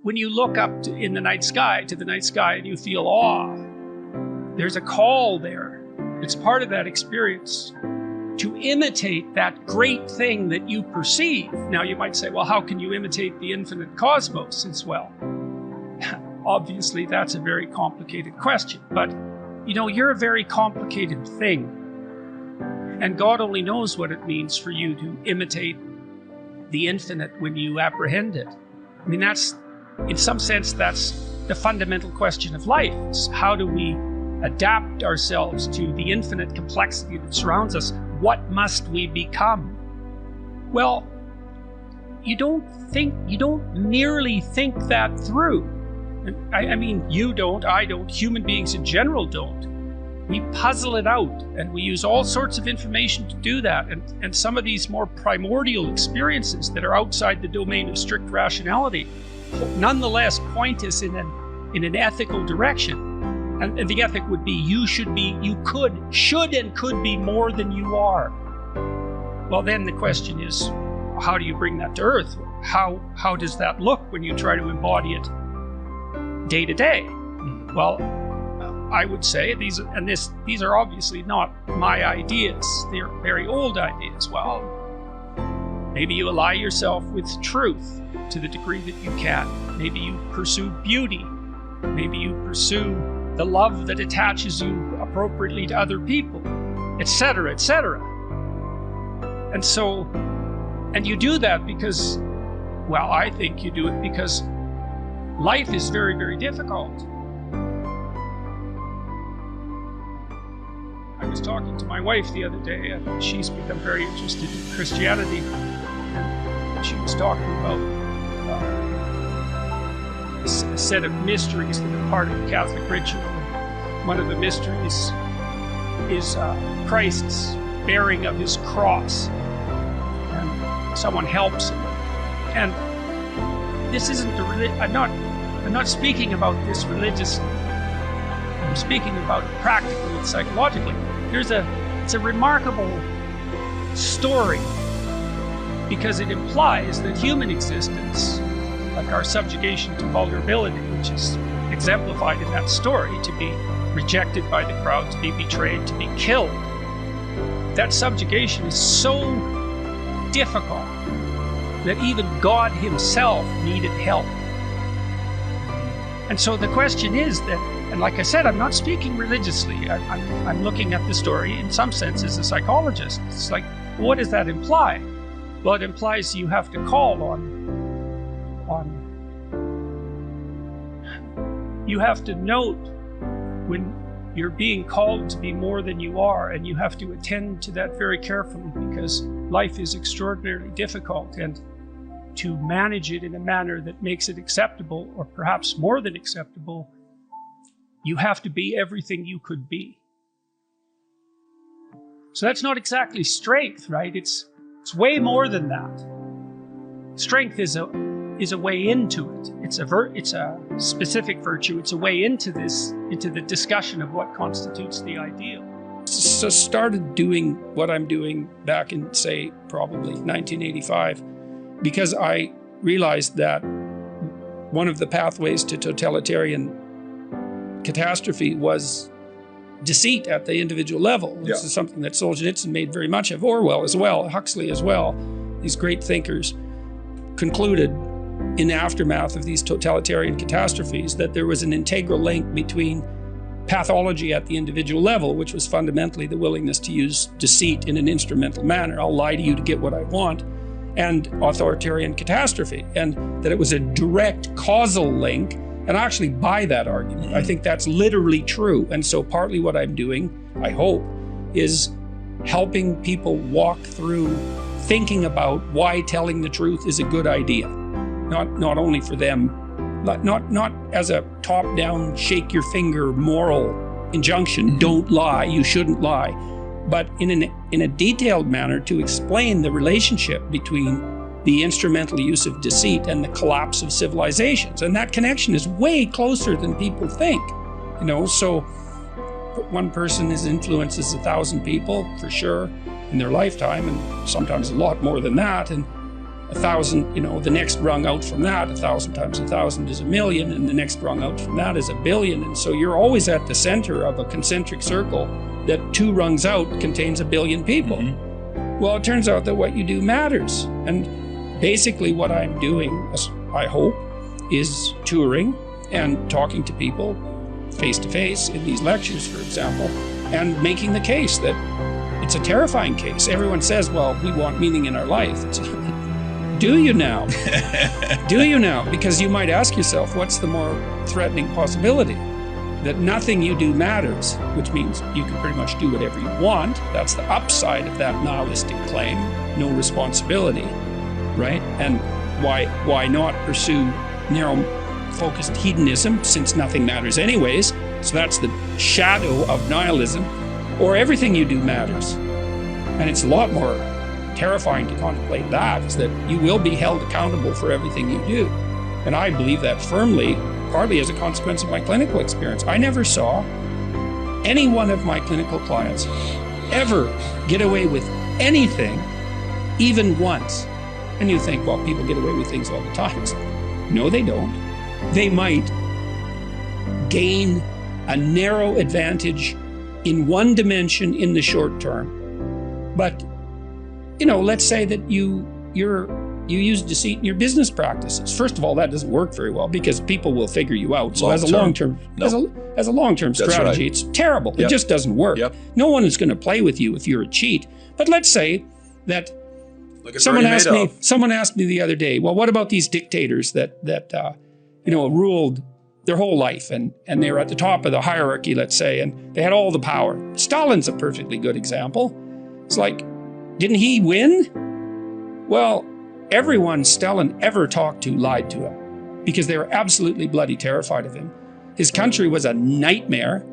when you look up in the night sky, to the night sky, and you feel awe, there's a call there. It's part of that experience to imitate that great thing that you perceive. Now you might say, well, how can you imitate the infinite cosmos as well? Obviously, that's a very complicated question, but you know, you're a very complicated thing. And God only knows what it means for you to imitate the infinite when you apprehend it. I mean, that's, in some sense, that's the fundamental question of life. Is how do we adapt ourselves to the infinite complexity that surrounds us? What must we become? Well, you don't merely think that through. I mean, you don't, I don't, human beings in general don't. We puzzle it out, and we use all sorts of information to do that. And some of these more primordial experiences that are outside the domain of strict rationality nonetheless point us in an ethical direction. And the ethic would be, you should and could be more than you are. Well, then the question is, how do you bring that to earth? How does that look when you try to embody it day to day? Well, I would say these are obviously not my ideas. They're very old ideas. Well, maybe you ally yourself with truth to the degree that you can. Maybe you pursue beauty. Maybe you pursue the love that attaches you appropriately to other people, etc., etc. And you do that because, well, I think you do it because life is very, very difficult. I was talking to my wife the other day, and she's become very interested in Christianity. And she was talking about a set of mysteries that are part of the Catholic ritual. One of the mysteries is Christ's bearing of his cross, and someone helps him. And this isn't I'm not speaking about this religiously. I'm speaking about it practically and psychologically. It's a remarkable story because it implies that human existence, like our subjugation to vulnerability, which is exemplified in that story, to be rejected by the crowd, to be betrayed, to be killed, that subjugation is so difficult that even God himself needed help. And so the question is that, and like I said, I'm not speaking religiously. I'm looking at the story in some sense as a psychologist. It's like, what does that imply? Well, it implies you have to call on you have to note when you're being called to be more than you are, and you have to attend to that very carefully because life is extraordinarily difficult, and to manage it in a manner that makes it acceptable, or perhaps more than acceptable, you have to be everything you could be. So that's not exactly strength, right? It's way more than that. Strength is a way into it. It's a specific virtue. It's a way into the discussion of what constitutes the ideal. So started doing what I'm doing back in, say, probably 1985, because I realized that one of the pathways to totalitarian catastrophe was deceit at the individual level. Yeah. This is something that Solzhenitsyn made very much of, Orwell as well, Huxley as well. These great thinkers concluded in the aftermath of these totalitarian catastrophes that there was an integral link between pathology at the individual level, which was fundamentally the willingness to use deceit in an instrumental manner. I'll lie to you to get what I want, and authoritarian catastrophe, and that it was a direct causal link. And I actually buy that argument. I think that's literally true. And so partly what I'm doing, I hope, is helping people walk through thinking about why telling the truth is a good idea. Not only for them, not as a top-down, shake your finger moral injunction, don't lie, you shouldn't lie, but in a detailed manner to explain the relationship between the instrumental use of deceit and the collapse of civilizations. And that connection is way closer than people think. You know, so one person influences 1,000 people, for sure, in their lifetime, and sometimes a lot more than that. And 1,000, the next rung out from that, 1,000 times 1,000 is 1,000,000, and the next rung out from that is 1,000,000,000. And so you're always at the center of a concentric circle that 2 rungs out contains 1,000,000,000 people. Well, it turns out that what you do matters. And basically what I'm doing, I hope, is touring and talking to people face to face in these lectures, for example, and making the case that it's a terrifying case. Everyone says, well, we want meaning in our life. Do you now? Do you now? Because you might ask yourself, what's the more threatening possibility? That nothing you do matters, which means you can pretty much do whatever you want. That's the upside of that nihilistic claim, no responsibility, right? And why not pursue narrow-focused hedonism, since nothing matters anyways? So that's the shadow of nihilism. Or everything you do matters. And it's a lot more terrifying to contemplate that, is that you will be held accountable for everything you do. And I believe that firmly, partly as a consequence of my clinical experience. I never saw any one of my clinical clients ever get away with anything, even once. And you think, well, people get away with things all the time. No, they don't. They might gain a narrow advantage in one dimension in the short term. But, let's say that you use deceit in your business practices. First of all, that doesn't work very well because people will figure you out. So as a long-term strategy, it's terrible. It just doesn't work. No one is going to play with you if you're a cheat. But let's say that someone asked me the other day, well, what about these dictators that ruled their whole life, and they were at the top of the hierarchy, let's say, and they had all the power. Stalin's a perfectly good example. It's like, didn't he win? Well, everyone Stalin ever talked to lied to him because they were absolutely bloody terrified of him. His country was a nightmare.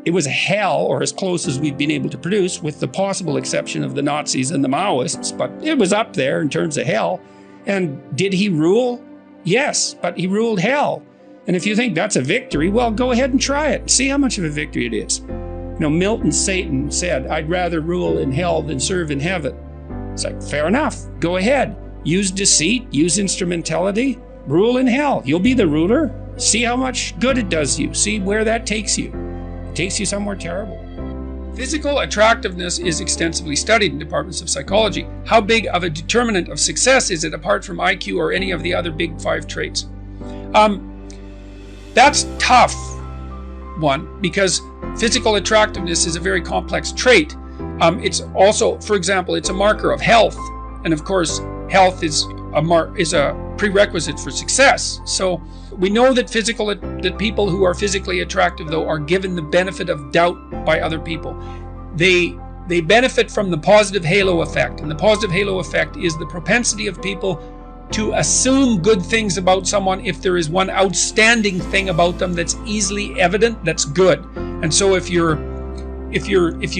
It was hell, or as close as we've been able to produce, with the possible exception of the Nazis and the Maoists, but it was up there in terms of hell. And did he rule? Yes, but he ruled hell. And if you think that's a victory, well, go ahead and try it. See how much of a victory it is. Milton Satan said, I'd rather rule in hell than serve in heaven. It's like, fair enough. Go ahead. Use deceit, use instrumentality, rule in hell. You'll be the ruler. See how much good it does you. See where that takes you. It takes you somewhere terrible. Physical attractiveness is extensively studied in departments of psychology. How big of a determinant of success is it apart from IQ or any of the other big 5 traits? That's tough one, because physical attractiveness is a very complex trait. It's also, for example, it's a marker of health. And of course, health is a prerequisite for success. So we know that people who are physically attractive, though, are given the benefit of doubt by other people. They benefit from the positive halo effect. And the positive halo effect is the propensity of people to assume good things about someone if there is one outstanding thing about them that's easily evident, that's good. And so if you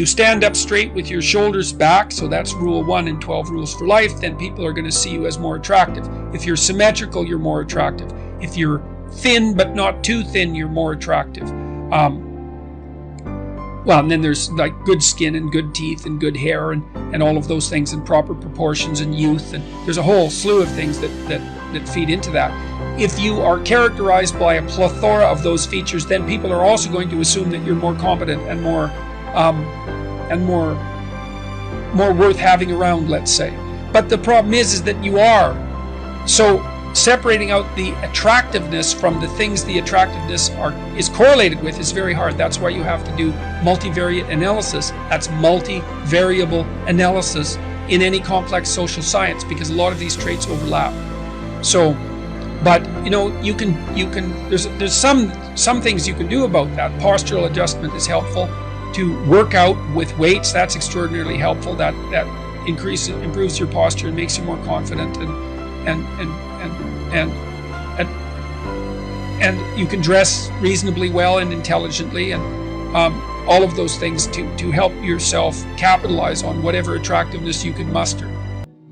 stand up straight with your shoulders back, so that's rule 1 in 12 rules for life, then people are going to see you as more attractive. If you're symmetrical, you're more attractive. If you're thin but not too thin, you're more attractive. And then there's like good skin and good teeth and good hair and all of those things in proper proportions and youth. And there's a whole slew of things that feed into that. If you are characterized by a plethora of those features, then people are also going to assume that you're more competent and more worth having around, let's say. But the problem is that you are. So separating out the attractiveness from the things the attractiveness is correlated with is very hard. That's why you have to do multivariate analysis. That's multivariable analysis in any complex social science, because a lot of these traits overlap. So, but you can there's some things you can do about that. Postural adjustment is helpful. To work out with weights, that's extraordinarily helpful. That improves your posture and makes you more confident, and you can dress reasonably well and intelligently, and all of those things to help yourself capitalize on whatever attractiveness you can muster.